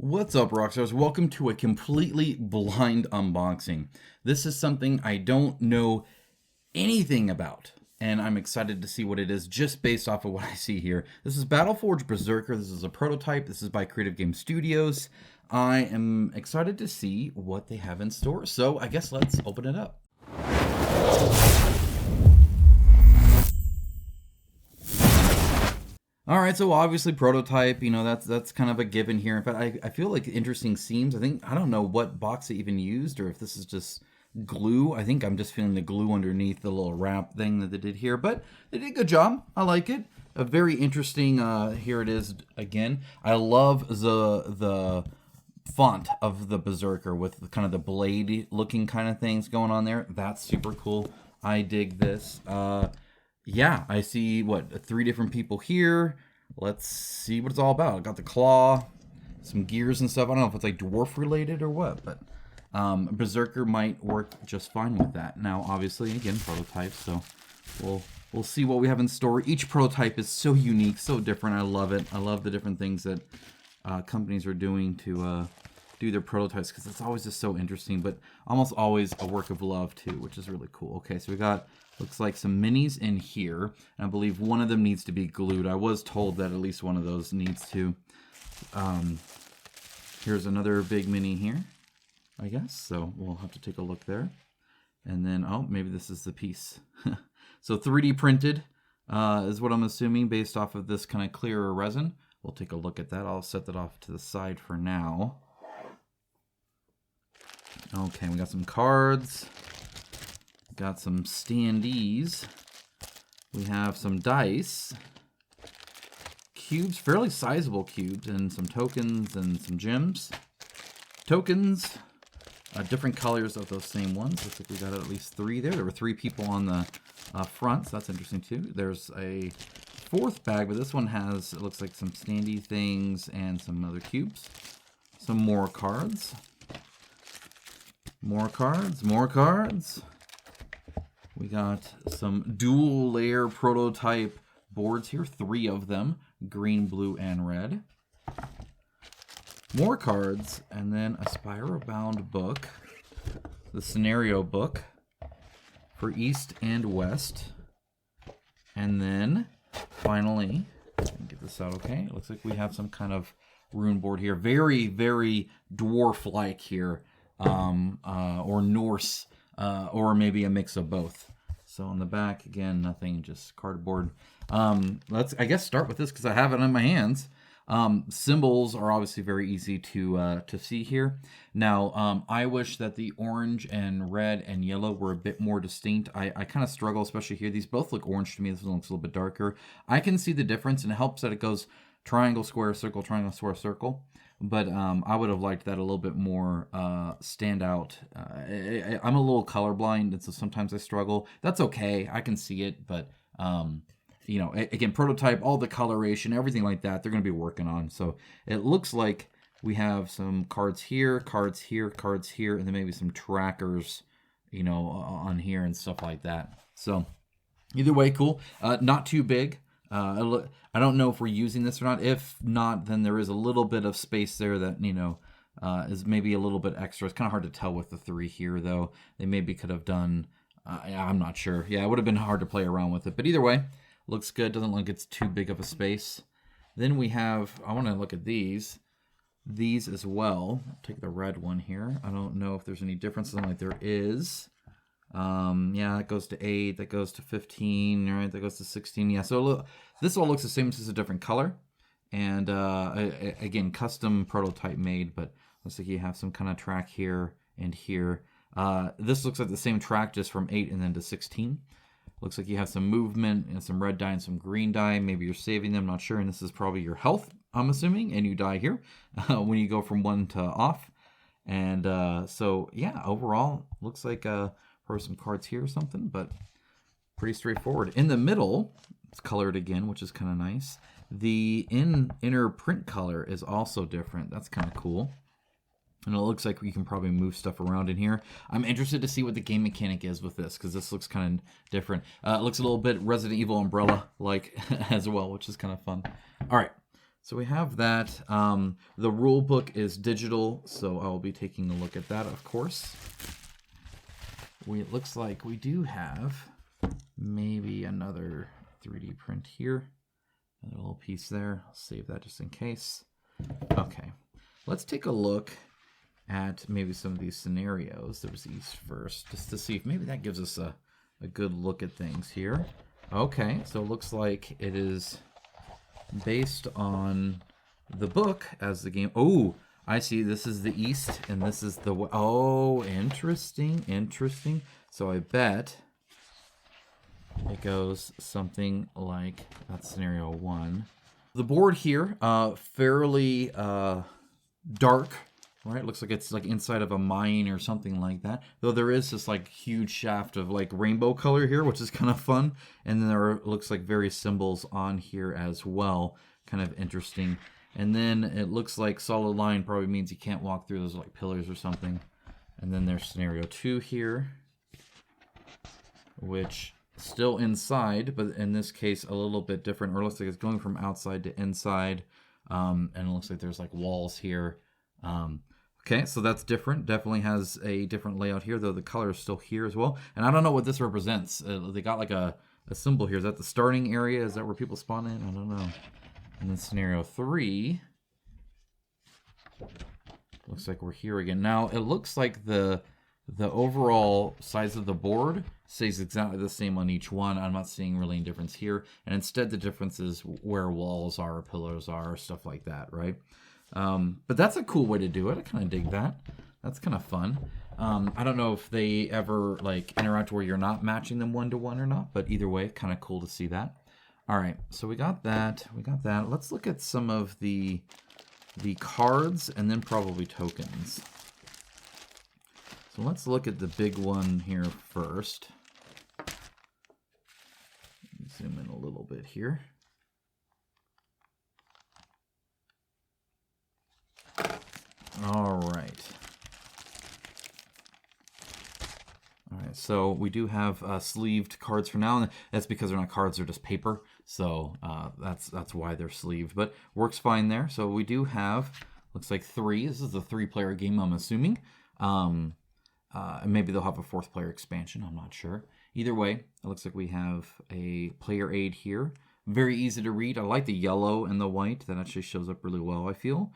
What's up, Rockstars? Welcome to a completely blind unboxing. This is something I don't know anything about, and I'm excited to see what it is just based off of what I see here. This is BattleForge Berserker. This is a prototype. This is by Creative Game Studios. I am excited to see what they have in store, so I guess let's open it up. All right, so obviously prototype, that's kind of a given here. In fact, I feel like interesting seams. I don't know what box they even used or if this is just glue. I think I'm just feeling the glue underneath the little wrap thing that they did here, but they did a good job. I like it. A very interesting, here it is again. I love the font of the Berserker with kind of the blade looking kind of things going on there. That's super cool. I dig this. Yeah, I see, three different people here. Let's see what it's all about. I got the claw, some gears and stuff. I don't know if it's like dwarf related or what, but Berserker might work just fine with that. Now, obviously, again, prototype, so we'll see what we have in store. Each prototype is so unique, so different. I love it. I love the different things that companies are doing to do their prototypes, because it's always just so interesting, but almost always a work of love too, which is really cool. Okay, so we got, looks like some minis in here, and I believe one of them needs to be glued. I was told that at least one of those needs to. Here's another big mini here, I guess, so we'll have to take a look there. And then, oh, maybe this is the piece. So 3D printed is what I'm assuming based off of this kind of clearer resin. We'll take a look at that. I'll set that off to the side for now. Okay, we got some cards. Got some standees. We have some dice. Cubes, fairly sizable cubes, and some tokens and some gems. Tokens, different colors of those same ones. Looks like we got at least three there. There were three people on the front, so that's interesting too. There's a fourth bag, but this one has, it looks like some standee things and some other cubes. Some more cards. More cards, more cards. We got some dual layer prototype boards here, three of them, green, blue, and red. More cards, and then a spiral bound book, the scenario book for East and West. And then finally, get this out okay, it looks like we have some kind of rune board here. Very, very dwarf-like here. Or Norse, or maybe a mix of both. So on the back, again, nothing, just cardboard. Let's, I guess, start with this because I have it in my hands. Symbols are obviously very easy to see here. Now, I wish that the orange and red and yellow were a bit more distinct. I kind of struggle, especially here. These both look orange to me. This one looks a little bit darker. I can see the difference, and it helps that it goes triangle, square, circle, triangle, square, circle. But I would have liked that a little bit more stand out. I'm a little colorblind, and so sometimes I struggle. That's okay. I can see it, but, you know, again, prototype, all the coloration, everything like that, they're going to be working on. So it looks like we have some cards here, cards here, cards here, and then maybe some trackers, you know, on here and stuff like that. So either way, cool. Not too big. I don't know if we're using this or not. If not, then there is a little bit of space there that, you know, is maybe a little bit extra. It's kind of hard to tell with the three here, though. They maybe could have done, I'm not sure. Yeah, it would have been hard to play around with it. But either way, looks good. Doesn't look like it's too big of a space. Then we have, I want to look at these. These as well. I'll take the red one here. I don't know if there's any differences. Like there is. Yeah, that goes to 8, that goes to 15, right? That goes to 16. Yeah, so look, this all looks the same, it's just a different color. And again, custom prototype made, but looks like you have some kind of track here and here. This looks like the same track, just from 8 and then to 16. Looks like you have some movement and some red dye and some green dye. Maybe you're saving them, not sure. And this is probably your health, I'm assuming, and you die here when you go from 1 to off. And so, yeah, overall, looks like probably some cards here or something, but pretty straightforward. In the middle, it's colored again, which is kind of nice. The inner print color is also different. That's kind of cool. And it looks like we can probably move stuff around in here. I'm interested to see what the game mechanic is with this, because this looks kind of different. It looks a little bit Resident Evil Umbrella-like as well, which is kind of fun. All right, So we have that. The rule book is digital, so I'll be taking a look at that, of course. It looks like we do have maybe another 3D print here. Another little piece there. I'll save that just in case. Okay, let's take a look at maybe some of these scenarios. There's these first, just to see if maybe that gives us a good look at things here. Okay, so it looks like it is based on the book as the game. Oh, I see. This is the East, and this is the... Oh, interesting, interesting. So I bet it goes something like that's scenario 1. The board here, fairly dark, right? Looks like it's like inside of a mine or something like that. Though there is this like huge shaft of like rainbow color here, which is kind of fun. And then there looks like various symbols on here as well. Kind of interesting. And then it looks like solid line probably means you can't walk through those like pillars or something. And then there's scenario 2 here, which still inside, but in this case a little bit different, or it looks like it's going from outside to inside. And it looks like there's like walls here. Okay, so that's different. Definitely has a different layout here, though the color is still here as well. And I don't know what this represents. They got like a symbol here. Is that the starting area? Is that where people spawn in? I don't know. And then scenario 3. Looks like we're here again. Now, it looks like the overall size of the board stays exactly the same on each one. I'm not seeing really any difference here. And instead, the difference is where walls are, or pillars are, stuff like that, right? But that's a cool way to do it. I kind of dig that. That's kind of fun. I don't know if they ever like interact where you're not matching them 1-to-1 or not, but either way, kind of cool to see that. All right, so we got that. We got that. Let's look at some of the cards and then probably tokens. So let's look at the big one here first. Zoom in a little bit here. All right. All right, so we do have sleeved cards for now, and that's because they're not cards, they're just paper. So that's why they're sleeved, but works fine there. So we do have, looks like 3. This is a 3-player game, I'm assuming. Maybe they'll have a 4th-player expansion, I'm not sure. Either way, it looks like we have a player aid here. Very easy to read. I like the yellow and the white. That actually shows up really well, I feel.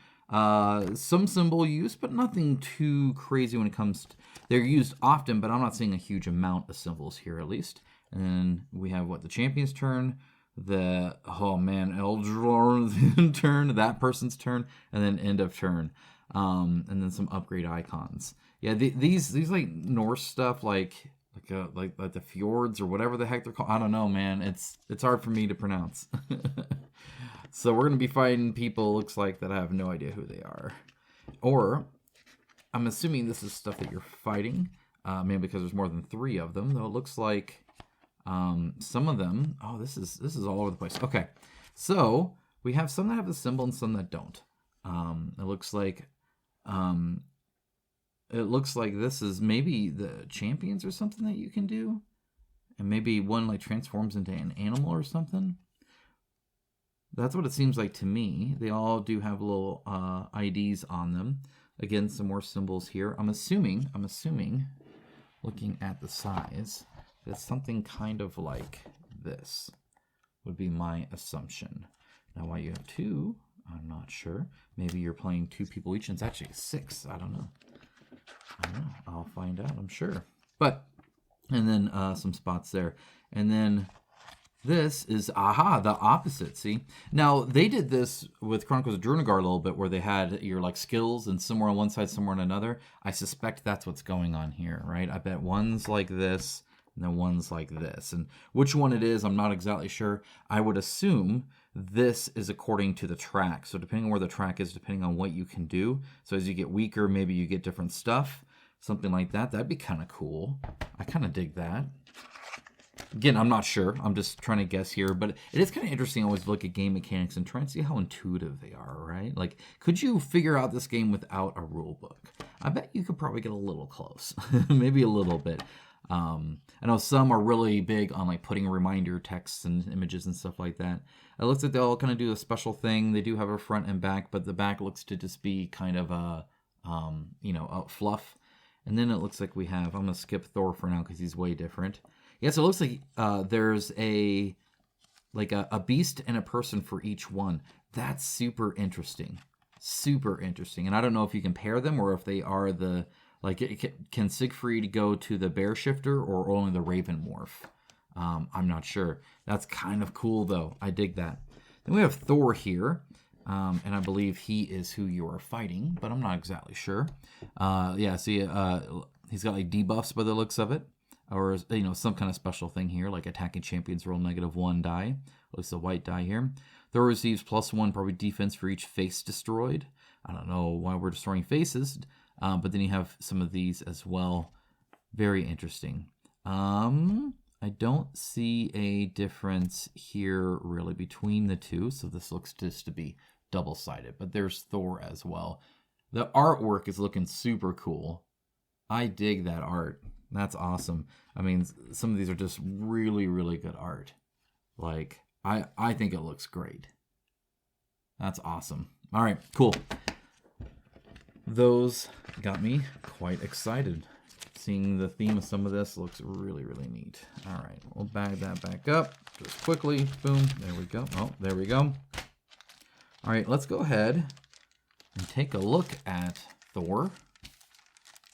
Some symbol use, but nothing too crazy when it comes to... They're used often, but I'm not seeing a huge amount of symbols here, at least. And then we have, what, the champion's turn, the, oh man, Eldror's turn, that person's turn, and then end of turn. And then some upgrade icons. Yeah, these like Norse stuff, like the fjords or whatever the heck they're called. I don't know, man. It's hard for me to pronounce. So we're gonna be fighting people, looks like, that I have no idea who they are. Or I'm assuming this is stuff that you're fighting, maybe because there's more than 3 of them. Though it looks like some of them. Oh, this is all over the place. Okay, so we have some that have the symbol and some that don't. It looks like this is maybe the champions or something that you can do, and maybe one like transforms into an animal or something. That's what it seems like to me. They all do have little IDs on them. Again, some more symbols here. I'm assuming, looking at the size, that something kind of like this would be my assumption. Now, why you have 2, I'm not sure. Maybe you're playing 2 people each, and it's actually 6. I don't know. I'll find out, I'm sure. But, and then some spots there. And then this is, the opposite, see? Now, they did this with Chronicles of Drunagar a little bit, where they had your, like, skills, and somewhere on one side, somewhere on another. I suspect that's what's going on here, right? I bet one's like this, and then one's like this. And which one it is, I'm not exactly sure. I would assume this is according to the track. So depending on where the track is, depending on what you can do. So as you get weaker, maybe you get different stuff. Something like that. That'd be kind of cool. I kind of dig that. Again, I'm not sure. I'm just trying to guess here. But it is kind of interesting always to look at game mechanics and try and see how intuitive they are, right? Like, could you figure out this game without a rule book? I bet you could probably get a little close. Maybe a little bit. I know some are really big on like putting reminder texts and images and stuff like that. It looks like they all kind of do a special thing. They do have a front and back, but the back looks to just be kind of a, a fluff. And then it looks like we have, I'm going to skip Thor for now because he's way different. Yeah, so it looks like there's a beast and a person for each one. That's super interesting. Super interesting. And I don't know if you can pair them or if they are the, can Siegfried go to the bear shifter or only the raven morph? I'm not sure. That's kind of cool though. I dig that. Then we have Thor here. And I believe he is who you are fighting, but I'm not exactly sure. Yeah, see, he's got like debuffs by the looks of it. Or, some kind of special thing here, like attacking champions roll -1 die. At least a white die here. Thor receives +1 probably defense for each face destroyed. I don't know why we're destroying faces, but then you have some of these as well. Very interesting. I don't see a difference here really between the two, so this looks just to be double-sided, but there's Thor as well. The artwork is looking super cool. I dig that art. That's awesome. I mean, some of these are just really, really good art. Like, I think it looks great. That's awesome. All right, cool. Those got me quite excited. Seeing the theme of some of this looks really, really neat. All right, we'll bag that back up just quickly. Boom, there we go. Oh, there we go. All right, let's go ahead and take a look at Thor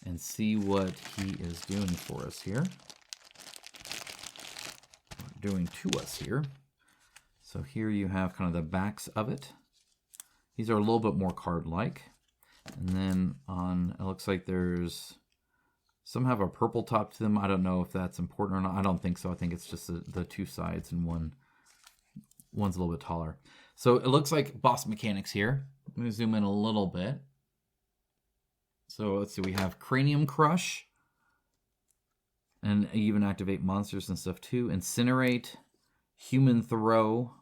and see what he is doing for us here. Or doing to us here. So here you have kind of the backs of it. These are a little bit more card-like. And then it looks like there's, some have a purple top to them. I don't know if that's important or not. I don't think so. I think it's just the two sides and one's a little bit taller. So it looks like boss mechanics here. Let me zoom in a little bit. So let's see, we have Cranium Crush. And even activate monsters and stuff too. Incinerate, Human Throw,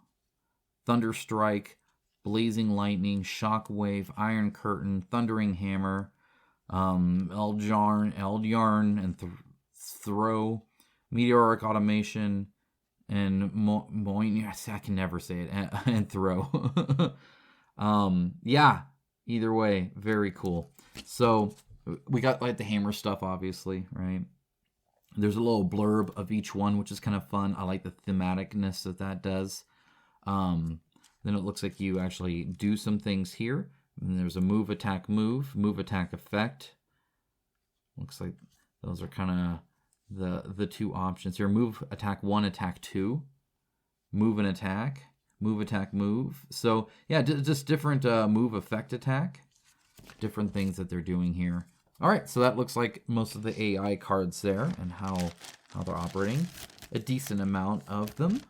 Thunder Strike, Blazing Lightning, Shockwave, Iron Curtain, Thundering Hammer, Eldjarn, and Throw, Meteoric Automation, and I can never say it, and Throw. Yeah, either way, very cool. So we got like the hammer stuff, obviously, right? There's a little blurb of each one, which is kind of fun. I like the thematicness that does. Then it looks like you actually do some things here. And there's a move, attack, effect. Looks like those are kind of the two options here. Move, attack 1, attack 2. Move and attack. Move, attack, move. So, yeah, just different move, effect, attack. Different things that they're doing here. All right, so that looks like most of the AI cards there and how they're operating. A decent amount of them.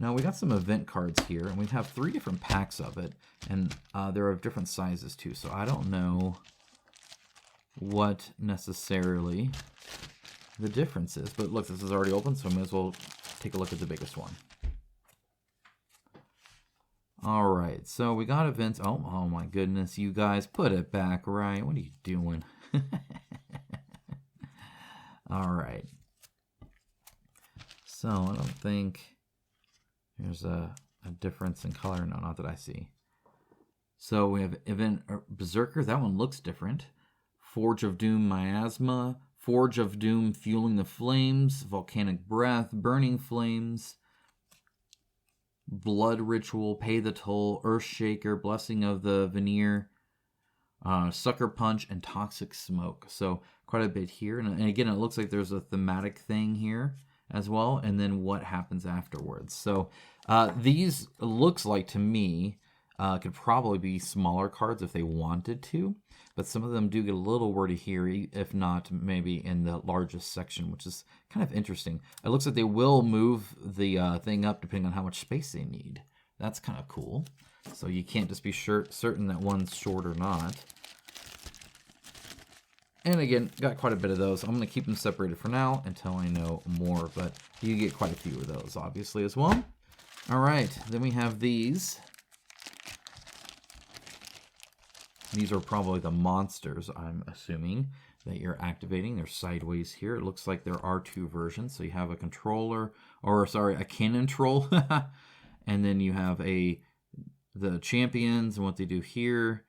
Now we got some event cards here, and we have 3 different packs of it, and they're of different sizes too, so I don't know what necessarily the difference is. But look, this is already open, so I may as well take a look at the biggest one. All right, so we got events. Oh my goodness, you guys, put it back right. What are you doing? All right. So I don't think there's a difference in color. No, not that I see. So we have event Berserker. That one looks different. Forge of Doom, Miasma. Forge of Doom, Fueling the Flames. Volcanic Breath, Burning Flames. Blood Ritual, Pay the Toll, Earthshaker, Blessing of the Veneer, Sucker Punch, and Toxic Smoke. So quite a bit here. And again, it looks like there's a thematic thing here as well, and then what happens afterwards. So these, looks like to me, could probably be smaller cards if they wanted to, but some of them do get a little wordy here, if not maybe in the largest section, which is kind of interesting. It looks like they will move the thing up depending on how much space they need. That's kind of cool. So you can't just be certain that one's short or not. And again, got quite a bit of those. I'm going to keep them separated for now until I know more, but you get quite a few of those, obviously, as well. All right, then we have these these are probably the monsters, I'm assuming, that you're activating. They're sideways here. It looks like there are two versions. So you have a controller, or sorry, a cannon troll, and then you have the champions and what they do here.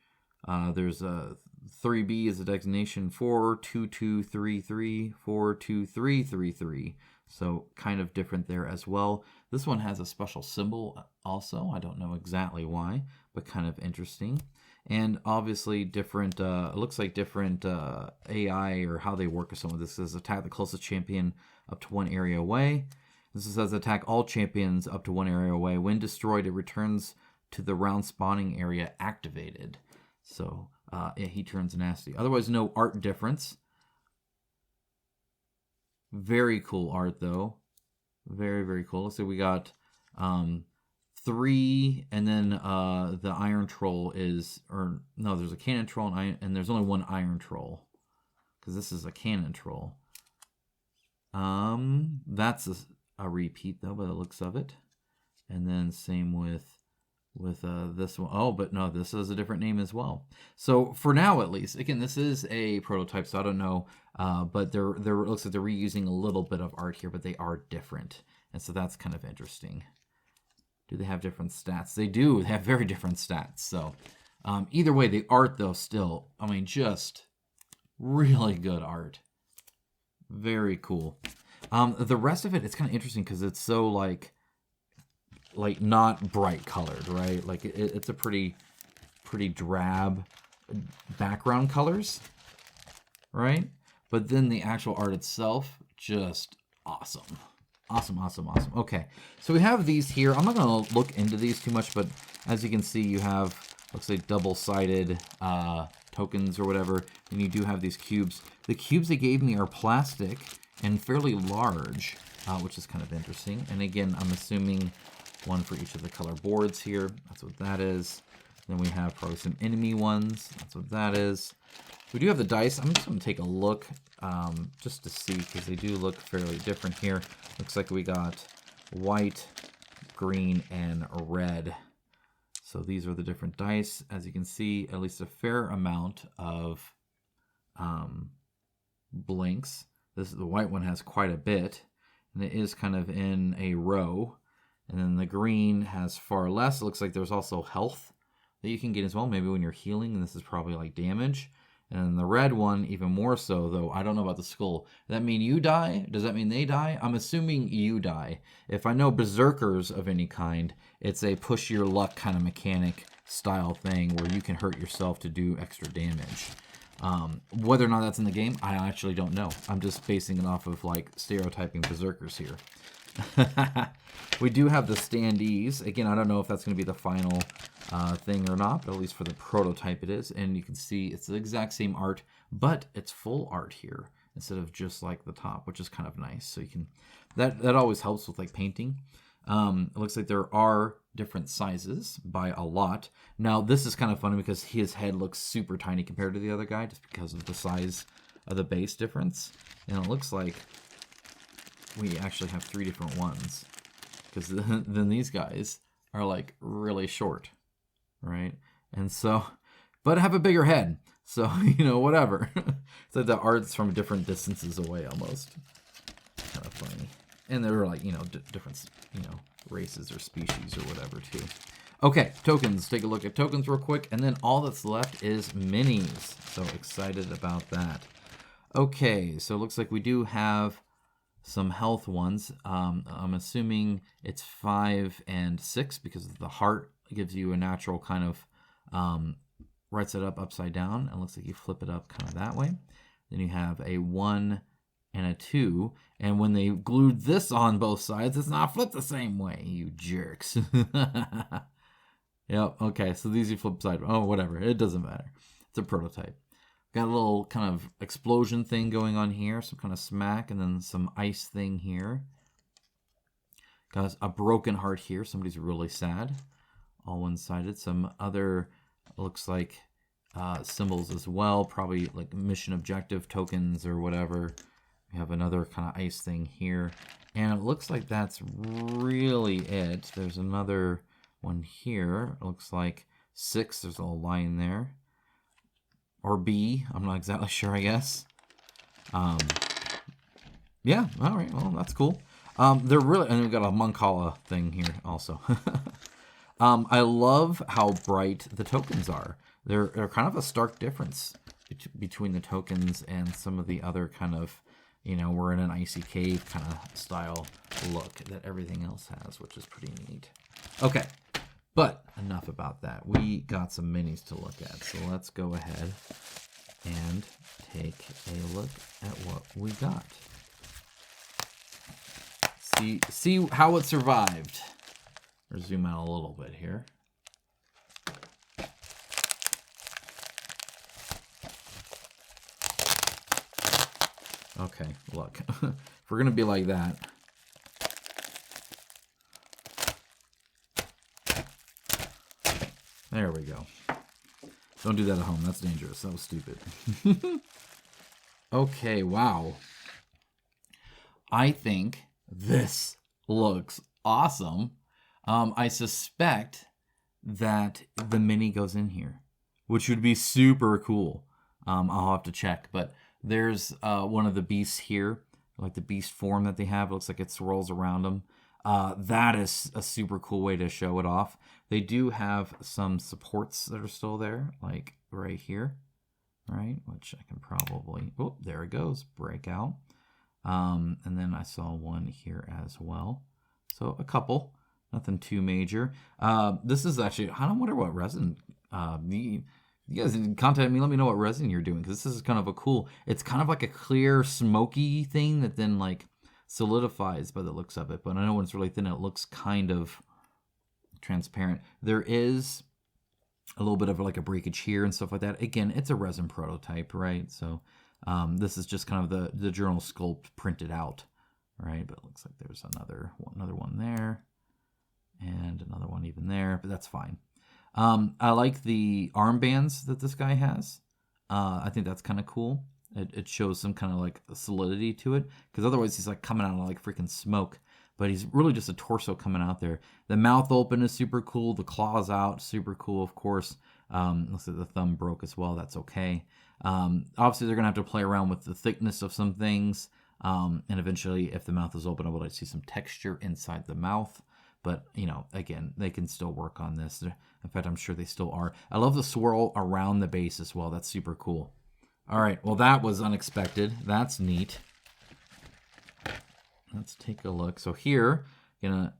There's a 3B is a designation, 42233, 42333. So kind of different there as well. This one has a special symbol also. I don't know exactly why, but kind of interesting. And obviously different, it looks like different AI or how they work with some of this. Says attack the closest champion up to one area away. This says attack all champions up to one area away. When destroyed, it returns to the round spawning area activated. So yeah, he turns nasty. Otherwise, no art difference. Very cool art, though. Very, very cool. So we got 3, and then the Iron Troll is, or no, there's a Cannon Troll and there's only one Iron Troll, because this is a Cannon Troll. That's a repeat, though, by the looks of it. And then same with this one. Oh, but no, this is a different name as well. So for now, at least, again, this is a prototype, so I don't know, but it looks like they're reusing a little bit of art here, but they are different, and so that's kind of interesting. Do they have different stats? They do. They have very different stats. So either way, the art, though, still, I mean, just really good art. Very cool. The rest of it, it's kind of interesting because it's so like not bright colored, right? Like it's a pretty drab background colors, right? But then the actual art itself, just awesome. Awesome. Okay, so we have these here. I'm not going to look into these too much, but as you can see, you have, looks like double-sided tokens or whatever, and you do have these cubes. The cubes they gave me are plastic and fairly large, which is kind of interesting. And again, I'm assuming one for each of the color boards here. That's what that is. Then we have probably some enemy ones. That's what that is. We do have the dice. I'm just going to take a look just to see, because they do look fairly different here. Looks like we got white, green, and red. So these are the different dice. As you can see, at least a fair amount of blinks. The white one has quite a bit, and it is kind of in a row. And then the green has far less. It looks like there's also health that you can get as well, maybe when you're healing, and this is probably like damage. And the red one, even more so, though I don't know about the skull. Does that mean you die? Does that mean they die? I'm assuming you die. If I know Berserkers of any kind, it's a push your luck kind of mechanic style thing where you can hurt yourself to do extra damage. Whether or not that's in the game, I actually don't know. I'm just basing it off of like stereotyping Berserkers here. We do have the standees. Again, I don't know if that's going to be the final thing or not, but at least for the prototype it is. And you can see it's the exact same art, but it's full art here instead of just like the top, which is kind of nice. So you can, that always helps with like painting. It looks like there are different sizes by a lot. Now, this is kind of funny because his head looks super tiny compared to the other guy just because of the size of the base difference. And it looks like we actually have 3 different ones, because then these guys are like really short, right? And so, but have a bigger head, so you know, whatever. It's like the art's from different distances away almost. Kind of funny. And they're like, you know, different, you know, races or species or whatever too. Okay, tokens. Take a look at tokens real quick, and then all that's left is minis. So excited about that. Okay, so it looks like we do have some health ones. I'm assuming it's 5 and 6 because the heart gives you a natural kind of writes it up upside down. It looks like you flip it up kind of that way. Then you have a 1 and a 2, and when they glued this on both sides, it's not flipped the same way, you jerks. Yep, okay, so these you flip side. Oh, whatever, it doesn't matter. It's a prototype. Got a little kind of explosion thing going on here, some kind of smack, and then some ice thing here. Got a broken heart here. Somebody's really sad. All one-sided. Some other, looks like, symbols as well. Probably like mission objective tokens or whatever. We have another kind of ice thing here. And it looks like that's really it. There's another one here. It looks like 6. There's a little line there. or B. I'm not exactly sure, I guess. Yeah, all right, well, that's cool. They're really, and we've got a Moncala thing here also. I love how bright the tokens are. They're kind of a stark difference between the tokens and some of the other kind of, you know, we're in an icy cave kind of style look that everything else has, which is pretty neat. Okay, but enough about that. We got some minis to look at, so let's go ahead and take a look at what we got. See how it survived. Or zoom out a little bit here. Okay, look. If we're gonna be like that. There we go. Don't do that at home. That's dangerous. That was stupid. Okay, wow. I think this looks awesome. I suspect that the mini goes in here, which would be super cool. I'll have to check, but there's one of the beasts here, like the beast form that they have. It looks like it swirls around them. That is a super cool way to show it off. They do have some supports that are still there, like right here, right? Which I can probably, oh, there it goes, break out. And then I saw one here as well. So a couple, nothing too major. This is actually, I don't wonder what resin, you guys contact me, let me know what resin you're doing, because this is kind of a cool, it's kind of like a clear smoky thing that then like solidifies by the looks of it. But I know when it's really thin, it looks kind of transparent. There is a little bit of like a breakage here and stuff like that. Again, it's a resin prototype, right? So this is just kind of the journal sculpt printed out, right? But it looks like there's another one there and another one even there, but that's fine. I like the armbands that this guy has. I think that's kind of cool. It shows some kind of like solidity to it, because otherwise he's like coming out of like freaking smoke. But he's really just a torso coming out there. The mouth open is super cool. The claws out, super cool, of course. Looks like the thumb broke as well. That's okay. Obviously, they're going to have to play around with the thickness of some things. And eventually, if the mouth is open, I would like to see some texture inside the mouth. But, you know, again, they can still work on this. In fact, I'm sure they still are. I love the swirl around the base as well. That's super cool. All right, well, that was unexpected. That's neat. Let's take a look. So here,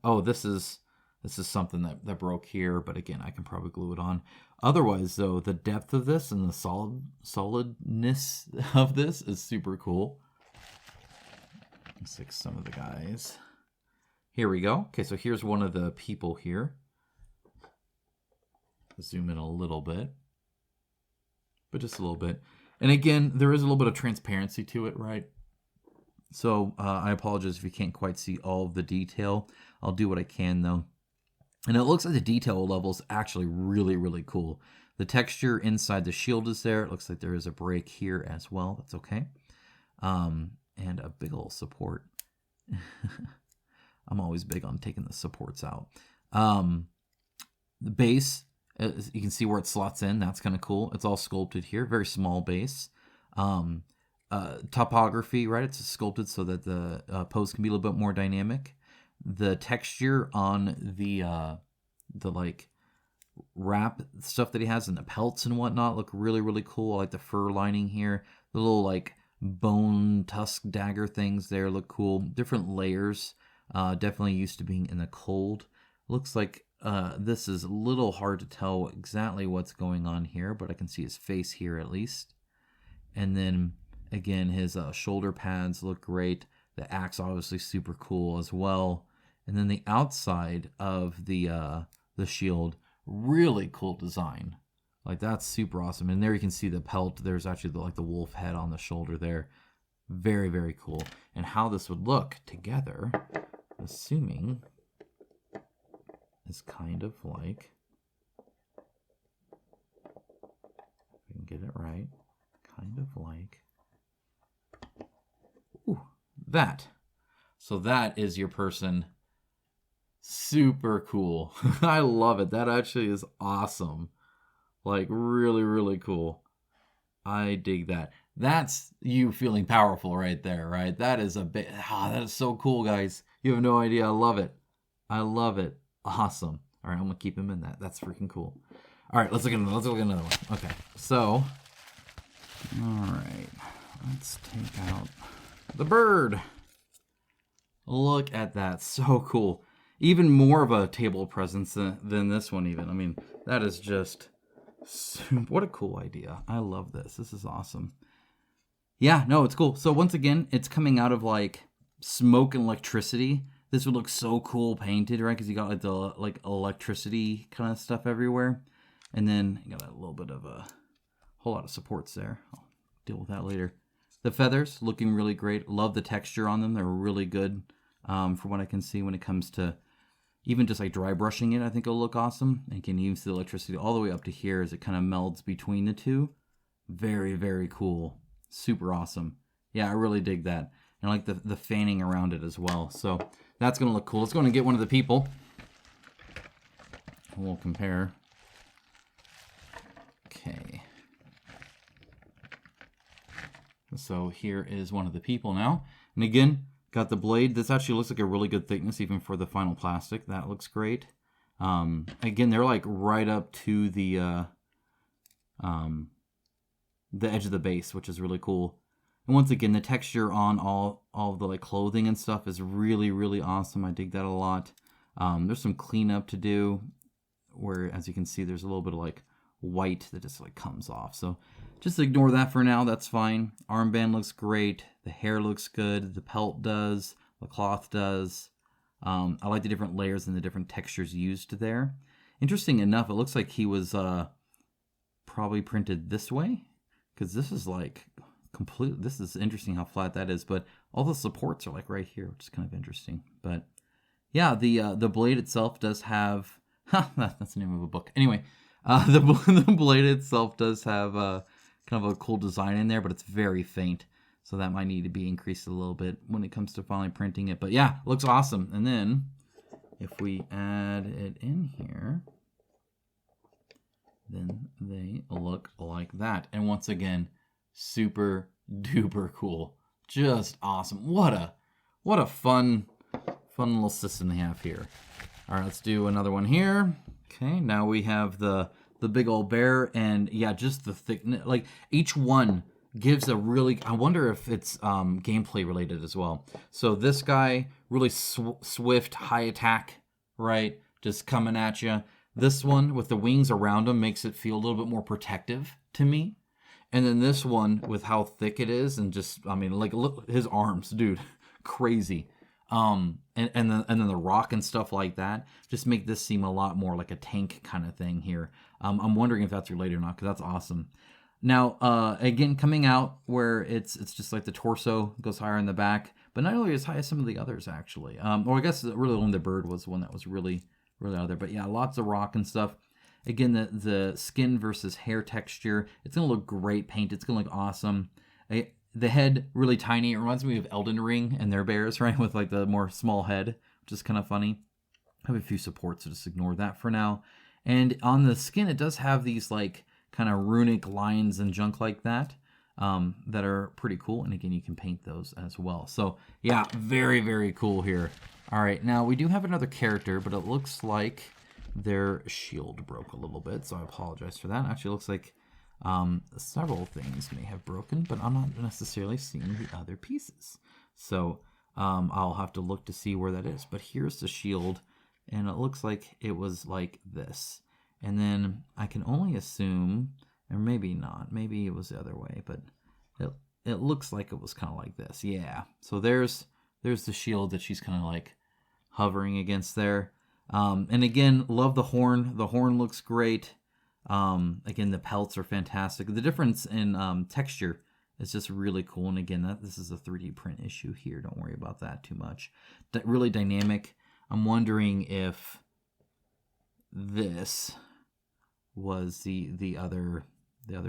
oh, this is something that broke here, but again, I can probably glue it on. Otherwise, though, the depth of this and the solidness of this is super cool. Let's take some of the guys. Here we go. Okay, so here's one of the people here. Zoom in a little bit, but just a little bit. And again, there is a little bit of transparency to it, right? So I apologize if you can't quite see all of the detail. I'll do what I can, though. And it looks like the detail level is actually really, really cool. The texture inside the shield is there. It looks like there is a break here as well. That's okay. And a big old support. I'm always big on taking the supports out. The base, you can see where it slots in. That's kind of cool. It's all sculpted here. Very small base. Topography, right? It's sculpted so that the pose can be a little bit more dynamic. The texture on the like wrap stuff that he has and the pelts and whatnot look really, really cool. I like the fur lining here. The little like bone tusk dagger things there look cool. Different layers. Definitely used to being in the cold. Looks like this is a little hard to tell exactly what's going on here, but I can see his face here at least. And then again, his shoulder pads look great. The axe obviously super cool as well. And then the outside of the shield, really cool design. Like that's super awesome. And there you can see the pelt. There's actually the wolf head on the shoulder there. Very, very cool. And how this would look together, assuming, is kind of like, if I can get it right, kind of like, ooh, that. So that is your person. Super cool. I love it. That actually is awesome. Like really, really cool. I dig that. That's you feeling powerful right there, right? That is a bit, that is so cool, guys. You have no idea. I love it. I love it. Awesome. All right, I'm gonna keep him in that. That's freaking cool. All right, let's look at another one. Okay, so, all right, let's take out the bird. Look at that, so cool. Even more of a table presence than this one even. I mean, that is just, what a cool idea. I love this. This is awesome. Yeah, no, it's cool. So once again, it's coming out of like smoke and electricity. This would look so cool painted, right? Because you got like the electricity kind of stuff everywhere. And then you got a little bit of a whole lot of supports there. I'll deal with that later. The feathers looking really great. Love the texture on them. They're really good from what I can see when it comes to even just like dry brushing it. I think it'll look awesome. And you can use the electricity all the way up to here as it kind of melds between the two. Very, very cool. Super awesome. Yeah, I really dig that. And I like the fanning around it as well. So that's going to look cool. Let's go and get one of the people. We'll compare. Okay. So here is one of the people now. And again, got the blade. This actually looks like a really good thickness even for the final plastic. That looks great. Again, they're like right up to the edge of the base, which is really cool. And once again, the texture on all of the like clothing and stuff is really, really awesome. I dig that a lot. There's some cleanup to do where, as you can see, there's a little bit of like white that just like comes off. So just ignore that for now. That's fine. Armband looks great. The hair looks good. The pelt does. The cloth does. I like the different layers and the different textures used there. Interesting enough, it looks like he was probably printed this way, because this is like complete. This is interesting how flat that is, but all the supports are like right here, which is kind of interesting. But yeah, the blade itself does have. That's the name of a book. Anyway, the blade itself does have kind of a cool design in there, but it's very faint, so that might need to be increased a little bit when it comes to finally printing it. But yeah, looks awesome. And then if we add it in here, then they look like that. And once again, super duper cool. Just awesome. What a fun little system they have here. All right, let's do another one here. Okay, now we have the big old bear, and yeah, just the thickness. Like each one gives a really. I wonder if it's gameplay related as well. So this guy really swift, high attack, right? Just coming at you. This one with the wings around him makes it feel a little bit more protective to me. And then this one with how thick it is, and just, I mean, like look his arms, dude, crazy. And then the rock and stuff like that just make this seem a lot more like a tank kind of thing here. I'm wondering if that's related or not, because that's awesome. Now, again, coming out where it's just like the torso goes higher in the back, but not really as high as some of the others actually. Or I guess really only the bird was the one that was really out there. But yeah, lots of rock and stuff. Again, the skin versus hair texture, it's gonna look great paint. It's gonna look awesome. The head really tiny. It reminds me of Elden Ring and their bears, right? With like the more small head, which is kind of funny. I have a few supports, so just ignore that for now. And on the skin, it does have these like kind of runic lines and junk like that that are pretty cool. And again, you can paint those as well. So yeah, very, very cool here. All right, now we do have another character, but it looks like their shield broke a little bit, so I apologize for that. Actually, it looks like several things may have broken, but I'm not necessarily seeing the other pieces. So I'll have to look to see where that is. But here's the shield, and it looks like it was like this. And then I can only assume, or maybe not, maybe it was the other way, but it looks like it was kind of like this. Yeah, so there's the shield that she's kind of like hovering against there. And again, love the horn. The horn looks great. Again, the pelts are fantastic. The difference in texture is just really cool. And again, this is a 3D print issue here. Don't worry about that too much. Really dynamic. I'm wondering if this was the other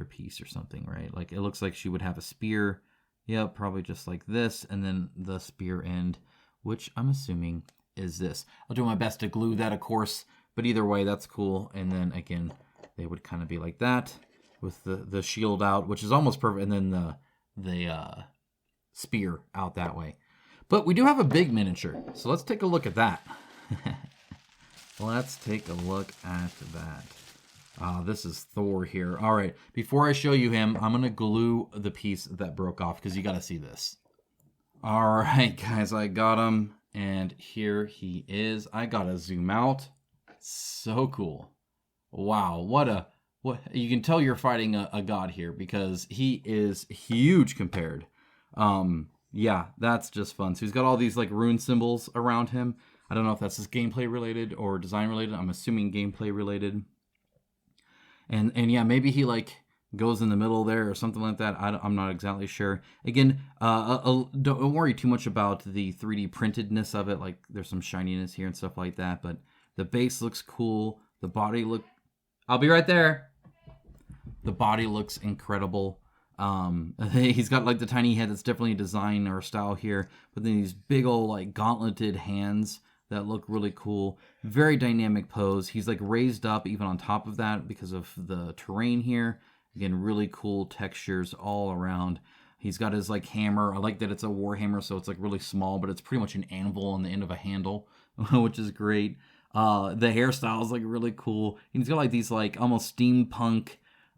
piece or something, right? Like it looks like she would have a spear. Yep, probably just like this, and then the spear end, which I'm assuming is this. I'll do my best to glue that, of course, but either way, that's cool. And then again, they would kind of be like that. with the shield out, which is almost perfect, and then the spear out that way. But we do have a big miniature, so let's take a look at that. Let's take a look at that. This is Thor here. All right, before I show you him, I'm going to glue the piece that broke off because you got to see this. All right, guys, I got him, and here he is. I got to zoom out. So cool. Wow, what you can tell you're fighting a god here because he is huge compared. Yeah, that's just fun. So he's got all these like rune symbols around him. I don't know if that's just gameplay related or design related. I'm assuming gameplay related. And yeah, maybe he like goes in the middle there or something like that. I'm not exactly sure. Again, don't worry too much about the 3D printedness of it. Like there's some shininess here and stuff like that. But the base looks cool. The body I'll be right there. The body looks incredible. He's got like the tiny head that's definitely a design or style here. But then these big old like gauntleted hands that look really cool. Very dynamic pose. He's like raised up even on top of that because of the terrain here. Again, really cool textures all around. He's got his like hammer. I like that it's a war hammer, so it's like really small, but it's pretty much an anvil on the end of a handle, which is great. The hairstyle is like really cool. He's got like these like almost steampunk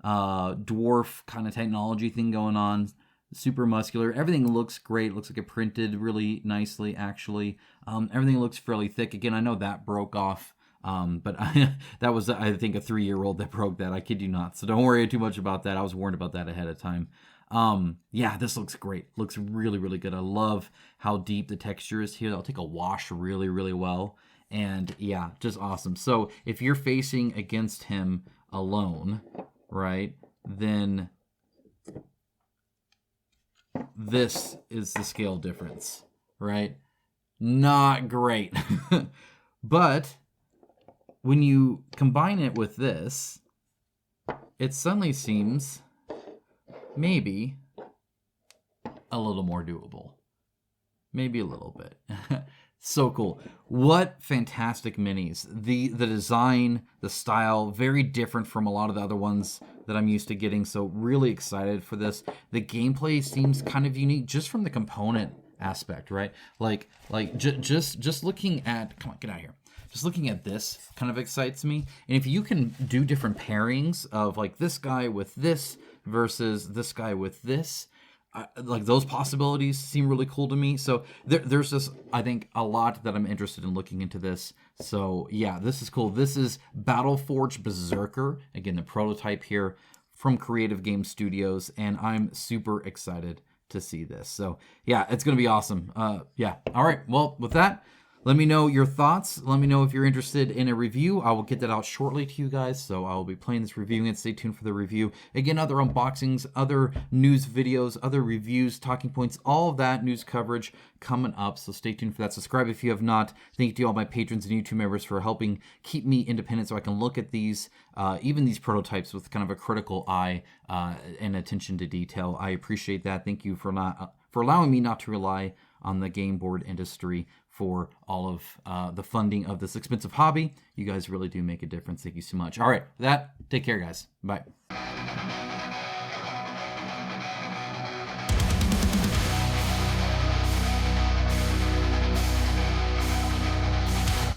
dwarf kind of technology thing going on. Super muscular. Everything looks great. Looks like it printed really nicely, actually. Everything looks fairly thick. Again, I know that broke off, but that was, I think, a 3-year-old that broke that. I kid you not. So don't worry too much about that. I was warned about that ahead of time. Yeah, this looks great. Looks really, really good. I love how deep the texture is here. That'll take a wash really, really well. And yeah, just awesome. So if you're facing against him alone, right, then this is the scale difference, right? Not great. But when you combine it with this, it suddenly seems maybe a little more doable. Maybe a little bit. So cool. What fantastic minis. The design, the style, very different from a lot of the other ones that I'm used to getting. So really excited for this. The gameplay seems kind of unique just from the component aspect, right? Like just looking at, come on, get out of here. Just looking at this kind of excites me. And if you can do different pairings of like this guy with this versus this guy with this, like those possibilities seem really cool to me. So there's just, I think, a lot that I'm interested in looking into this. So yeah, this is cool. This is BattleForge Berserker. Again, the prototype here from Creative Game Studios, and I'm super excited to see this. So yeah, it's going to be awesome. Yeah. All right. Well, with that, let me know your thoughts. Let me know if you're interested in a review. I will get that out shortly to you guys, so I will be playing this, reviewing it. Stay tuned for the review. Again, other unboxings, other news videos, other reviews, talking points, all of that news coverage coming up, so stay tuned for that. Subscribe if you have not. Thank you to all my patrons and YouTube members for helping keep me independent so I can look at these, even these prototypes with kind of a critical eye and attention to detail. I appreciate that. Thank you for allowing me not to rely on the game board industry for all of the funding of this expensive hobby. You guys really do make a difference. Thank you so much. All right, with that, take care, guys. Bye.